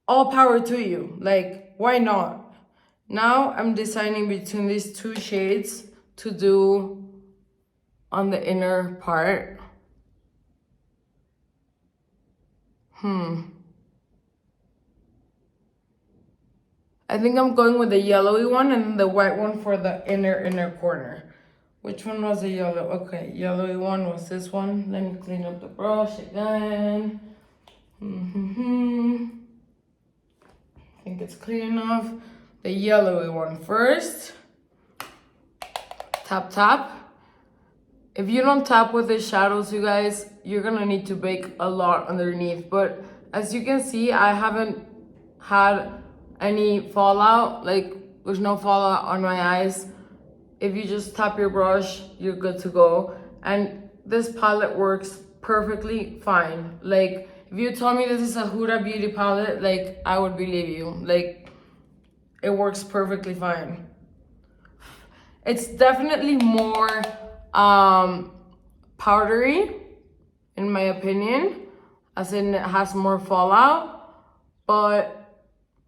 all power to you. Like, why not? Now I'm deciding between these two shades to do on the inner part. I think I'm going with the yellowy one and the white one for the inner corner. Which one was the yellow? Okay, yellowy one was this one. Let me clean up the brush again. I think it's clean enough. The yellowy one first. Tap, tap. If you don't tap with the shadows, you guys, you're gonna need to bake a lot underneath. But as you can see, I haven't had any fallout. Like, there's no fallout on my eyes. If you just tap your brush, you're good to go. And this palette works perfectly fine. Like, if you tell me this is a Huda Beauty palette, like, I would believe you. Like, it works perfectly fine. It's definitely more powdery, in my opinion, as in it has more fallout. But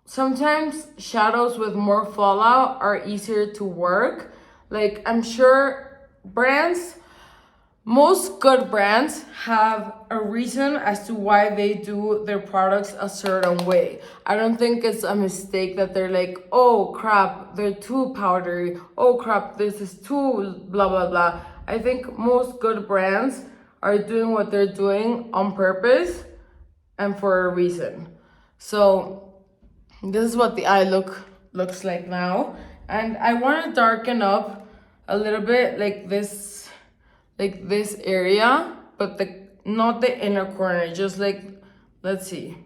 sometimes shadows with more fallout are easier to work. Like, I'm sure most good brands have a reason as to why they do their products a certain way. I don't think it's a mistake that they're like, oh crap, they're too powdery. Oh crap, this is too blah, blah, blah. I think most good brands are doing what they're doing on purpose and for a reason. So this is what the eye looks like now. And I want to darken up a little bit like this area, but not the inner corner, just like, let's see.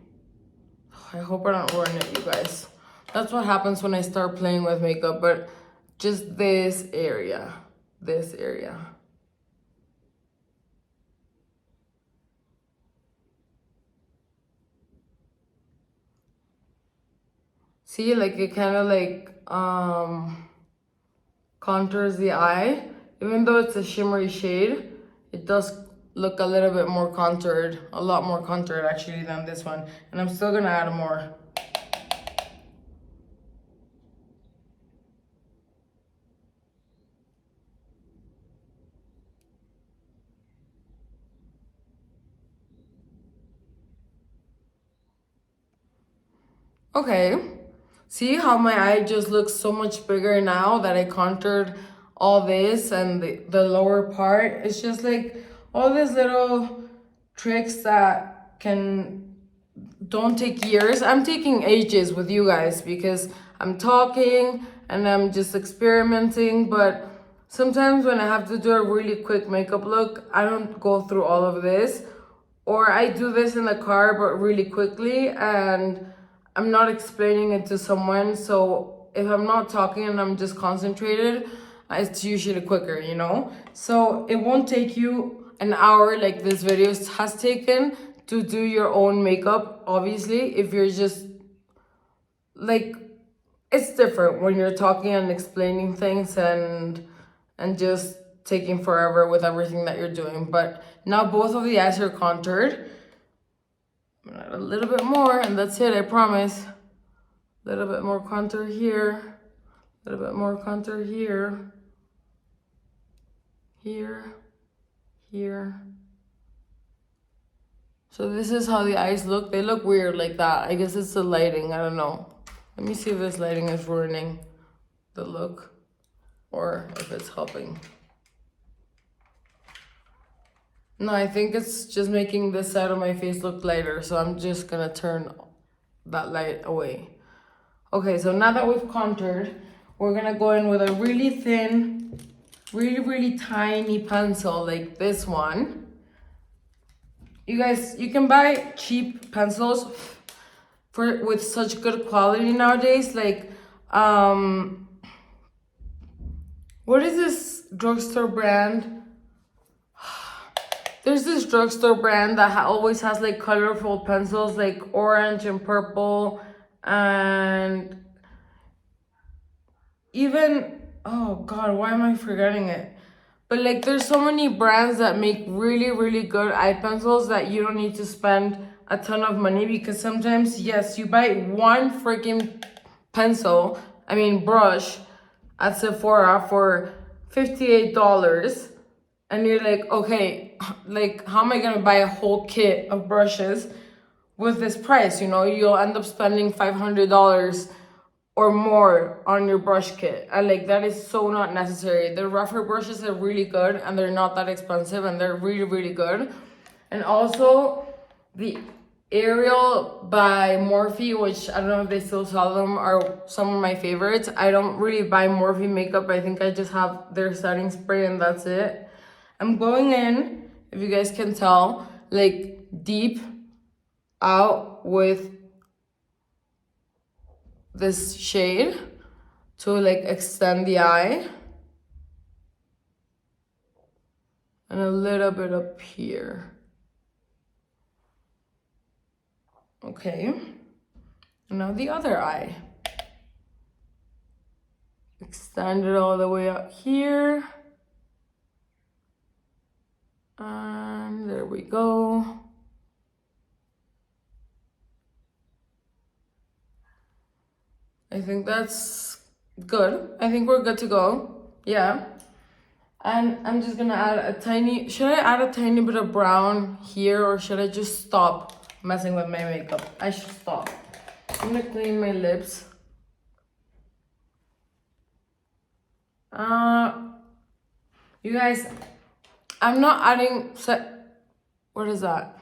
I hope I don't ruin it, you guys. That's what happens when I start playing with makeup, but just this area. See, like it kind of like contours the eye. Even though it's a shimmery shade, it does look a little bit more contoured, a lot more contoured actually than this one. And I'm still gonna add more. Okay, see how my eye just looks so much bigger now that I contoured all this and the lower part. It's just like all these little tricks that don't take years. I'm taking ages with you guys because I'm talking and I'm just experimenting, but sometimes when I have to do a really quick makeup look, I don't go through all of this, or I do this in the car but really quickly and I'm not explaining it to someone. So if I'm not talking and I'm just concentrated, it's usually quicker, you know? So it won't take you an hour like this video has taken to do your own makeup. Obviously, if you're just like, it's different when you're talking and explaining things and just taking forever with everything that you're doing. But now both of the eyes are contoured. I'm gonna add a little bit more and that's it, I promise. A little bit more contour here, a little bit more contour here, here. So this is how the eyes look. They look weird like that. I guess it's the lighting, I don't know. Let me see if this lighting is ruining the look or if it's helping. No, I think it's just making this side of my face look lighter. So I'm just gonna turn that light away. Okay, so now that we've contoured, we're gonna go in with a really thin, really tiny pencil like this one. You guys, you can buy cheap pencils with such good quality nowadays. Like, what is this drugstore brand? There's this drugstore brand that always has like colorful pencils, like orange and purple, and even, oh God, why am I forgetting it? But like there's so many brands that make really good eye pencils that you don't need to spend a ton of money, because sometimes, yes, you buy one freaking brush at Sephora for $58, and you're like, okay, like how am I gonna buy a whole kit of brushes with this price? You know, you'll end up spending $500 or more on your brush kit, and like that is so not necessary. The rougher brushes are really good and they're not that expensive and they're really, really good. And also the Ariel by Morphe, which I don't know if they still sell them, are some of my favorites. I don't really buy Morphe makeup. I think I just have their setting spray and that's it. I'm going in, if you guys can tell, like deep out with this shade to like extend the eye. And a little bit up here. Okay. And now the other eye. Extend it all the way up here. And there we go. I think that's good. I think we're good to go. Yeah. And I'm just gonna add a tiny, should I add a tiny bit of brown here or should I just stop messing with my makeup? I should stop. I'm gonna clean my lips. You guys, I'm not adding what is that?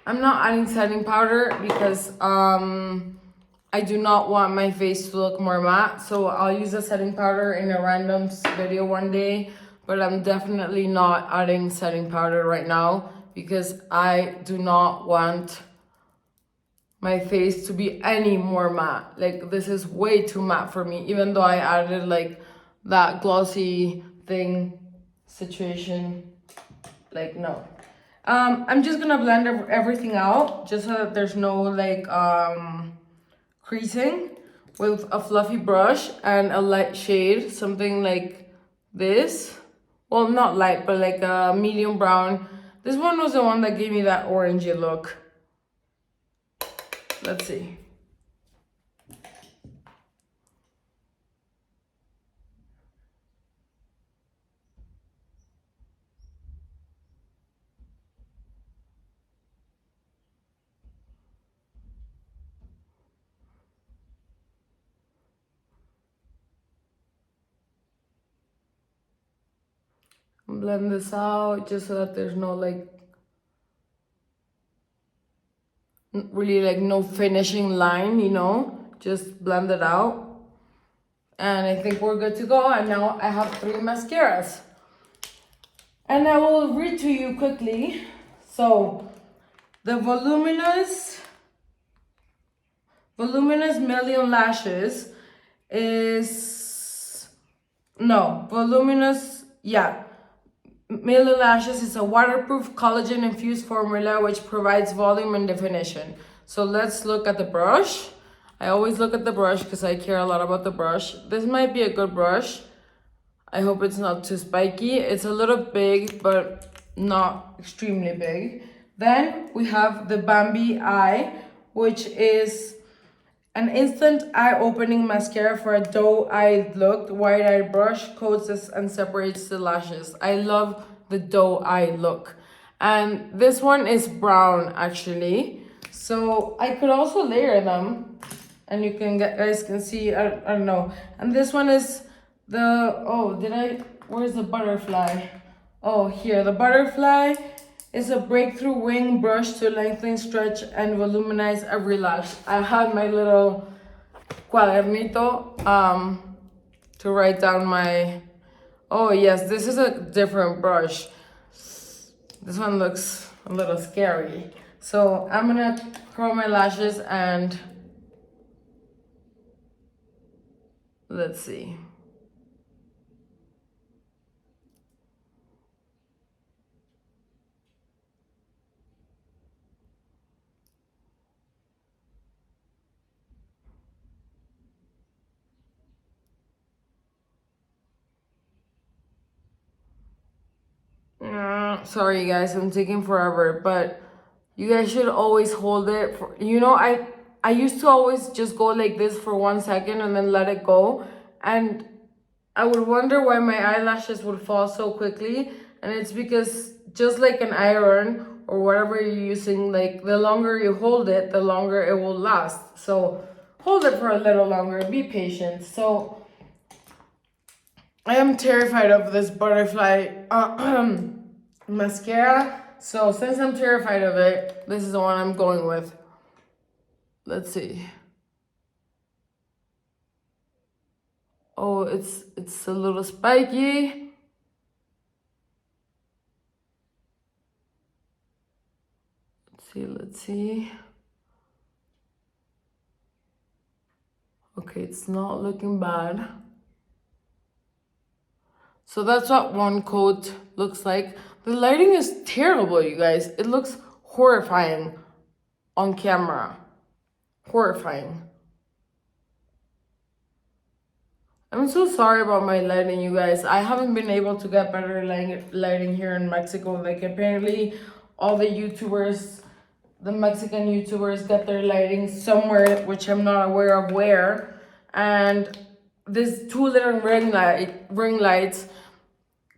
I'm not adding setting powder because I do not want my face to look more matte. So I'll use a setting powder in a random video one day, but I'm definitely not adding setting powder right now because I do not want my face to be any more matte. Like this is way too matte for me, even though I added like that glossy thing situation. Like no. I'm just gonna blend everything out just so that there's no like creasing with a fluffy brush and a light shade, something like this. Well, not light, but like a medium brown. This one was the one that gave me that orangey look. Let's see. Blend this out just so that there's no like really like no finishing line, you know, just blend it out. And I think we're good to go. And now I have 3 mascaras. And I will read to you quickly. So the voluminous Million Lashes is Million Lashes is a waterproof collagen infused formula which provides volume and definition. So let's look at the brush. I always look at the brush because I care a lot about the brush. This might be a good brush. I hope it's not too spiky. It's a little big, but not extremely big. Then we have the Bambi Eye, which is an instant eye-opening mascara for a doe-eyed look. Wide-eyed brush coats this and separates the lashes. I love the doe-eye look. And this one is brown, actually. So I could also layer them. And you guys can see, I don't know. And this one is where's the butterfly? Oh, here, the butterfly is a breakthrough wing brush to lengthen, stretch, and voluminize every lash. I had my little cuadernito to write down my... Oh yes, this is a different brush. This one looks a little scary. So I'm gonna curl my lashes and let's see. Sorry guys, I'm taking forever, but you guys should always hold it for, you know, I used to always just go like this for 1 second and then let it go, and I would wonder why my eyelashes would fall so quickly. And it's because just like an iron or whatever you're using, like the longer you hold it, the longer it will last. So hold it for a little longer, be patient. So I am terrified of this butterfly mascara. So since I'm terrified of it, this is the one I'm going with. Let's see. Oh, it's a little spiky. Let's see. Okay, it's not looking bad. So that's what one coat looks like. The lighting is terrible, you guys. It looks horrifying on camera. Horrifying. I'm so sorry about my lighting, you guys. I haven't been able to get better lighting here in Mexico. Like, apparently all the YouTubers, the Mexican YouTubers, get their lighting somewhere, which I'm not aware of where. And these two little ring lights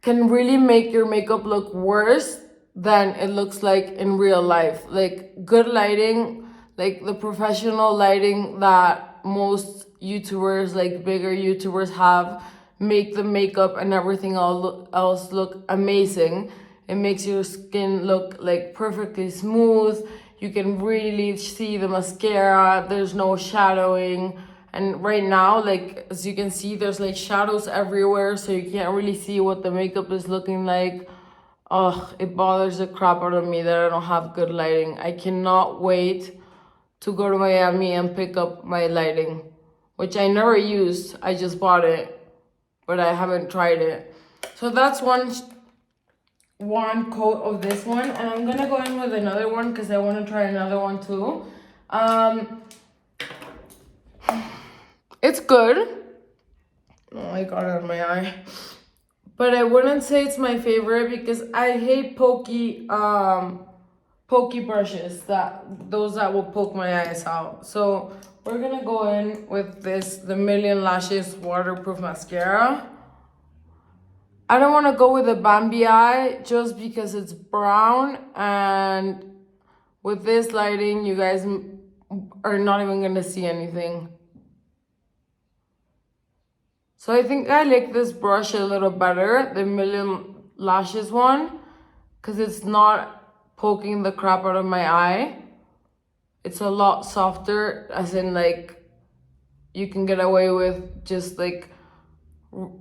can really make your makeup look worse than it looks like in real life. Like, good lighting, like the professional lighting that most YouTubers, like bigger YouTubers, have, make the makeup and everything else look amazing. It makes your skin look like perfectly smooth. You can really see the mascara. There's no shadowing. And right now, like, as you can see, there's like shadows everywhere, so you can't really see what the makeup is looking like. Ugh, it bothers the crap out of me that I don't have good lighting. I cannot wait to go to Miami and pick up my lighting, which I never used. I just bought it, but I haven't tried it. So that's one coat of this one, and I'm gonna go in with another one because I want to try another one too. It's good. Oh, I got it on my eye. But I wouldn't say it's my favorite because I hate pokey brushes, those that will poke my eyes out. So we're gonna go in with the Million Lashes waterproof mascara. I don't want to go with the Bambi eye just because it's brown, and with this lighting you guys are not even gonna see anything. So I think I like this brush a little better, the Million Lashes one, because it's not poking the crap out of my eye. It's a lot softer, as in like you can get away with just like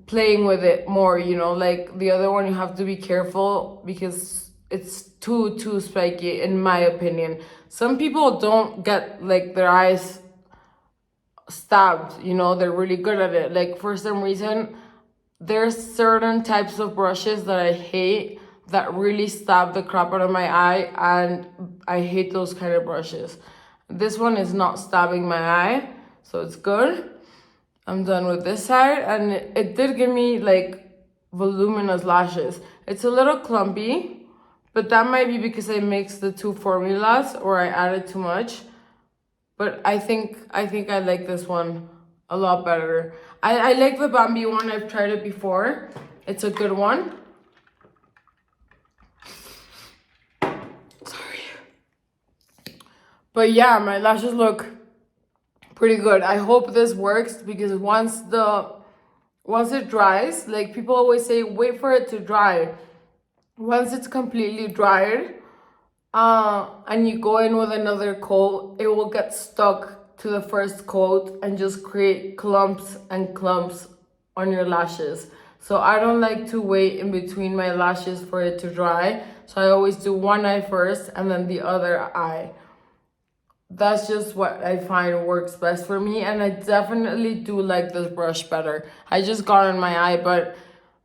playing with it more, you know. Like the other one you have to be careful because it's too spiky, in my opinion. Some people don't get like their eyes stabbed, you know, they're really good at it. Like, for some reason, there's certain types of brushes that I hate that really stab the crap out of my eye, and I hate those kind of brushes. This one is not stabbing my eye, so it's good. I'm done with this side, and it did give me like voluminous lashes. It's a little clumpy, but that might be because I mixed the two formulas or I added too much. But I think I like this one a lot better. I like the Bambi one. I've tried it before. It's a good one. Sorry. But yeah, my lashes look pretty good. I hope this works because once it dries, like people always say, wait for it to dry. Once it's completely dried, and you go in with another coat, it will get stuck to the first coat and just create clumps and clumps on your lashes. So I don't like to wait in between my lashes for it to dry. So I always do one eye first and then the other eye. That's just what I find works best for me, and I definitely do like this brush better. I just got it in my eye, but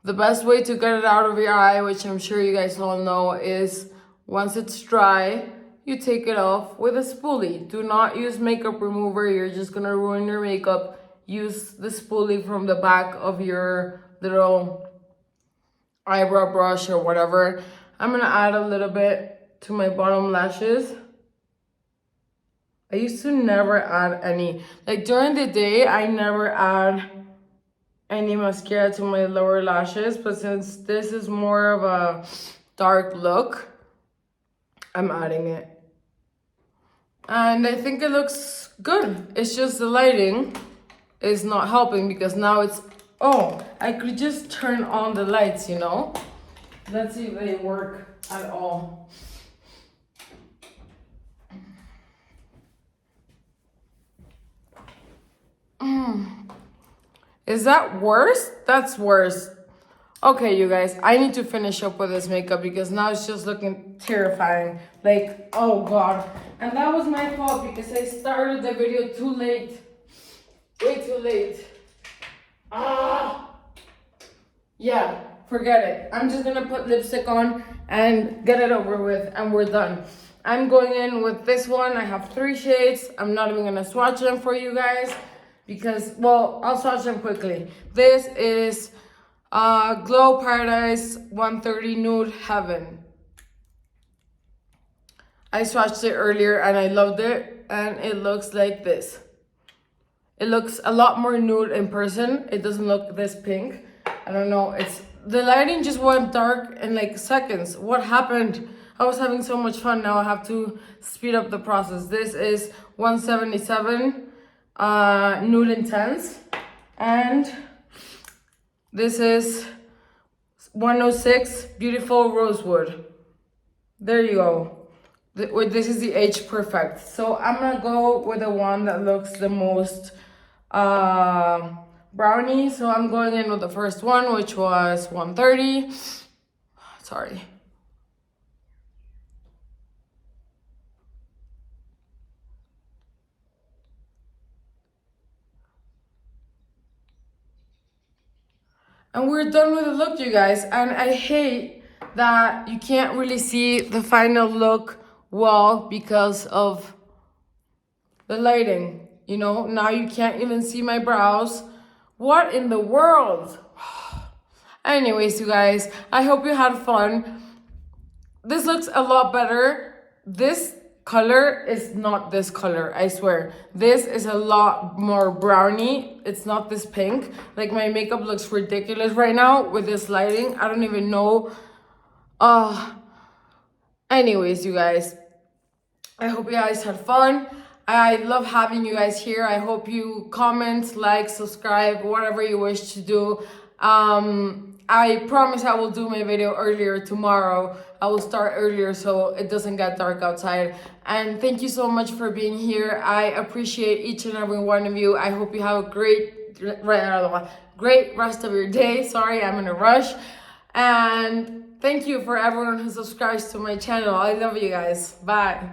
the best way to get it out of your eye, which I'm sure you guys all know, is once it's dry, you take it off with a spoolie. Do not use makeup remover. You're just gonna ruin your makeup. Use the spoolie from the back of your little eyebrow brush or whatever. I'm gonna add a little bit to my bottom lashes. I used to never add any. Like during the day, I never add any mascara to my lower lashes, but since this is more of a dark look, I'm adding it. And I think it looks good. It's just the lighting is not helping because now it's, oh, I could just turn on the lights, you know? Let's see if they work at all. Is that worse? That's worse. Okay, you guys, I need to finish up with this makeup because now it's just looking terrifying. Like, oh God. And that was my fault because I started the video too late. Way too late. Yeah, forget it. I'm just gonna put lipstick on and get it over with and we're done. I'm going in with this one. I have 3 shades. I'm not even gonna swatch them for you guys because, well, I'll swatch them quickly. This is Glow Paradise 130 Nude Heaven. I swatched it earlier and I loved it, and it looks like this. It looks a lot more nude in person. It doesn't look this pink. I don't know, it's the lighting just went dark in like seconds. What happened? I was having so much fun. Now I have to speed up the process. This is 177 Nude Intense, and this is 106 Beautiful Rosewood. There you go. This is the Age Perfect. So I'm gonna go with the one that looks the most brownie. So I'm going in with the first one, which was 130. Sorry. And we're done with the look, you guys. And I hate that you can't really see the final look well because of the lighting. You know, now you can't even see my brows. What in the world? Anyways, you guys, I hope you had fun. This looks a lot better. This color is not this color, I swear. This is a lot more brownie. It's not this pink. Like, my makeup looks ridiculous right now with this lighting. I don't even know. Anyways, you guys, I hope you guys had fun. I love having you guys here. I hope you comment, like, subscribe, whatever you wish to do. I promise I will do my video earlier tomorrow. I will start earlier so it doesn't get dark outside. And thank you so much for being here. I appreciate each and every one of you. I hope you have a great rest of your day. Sorry, I'm in a rush. And thank you for everyone who subscribes to my channel. I love you guys. Bye.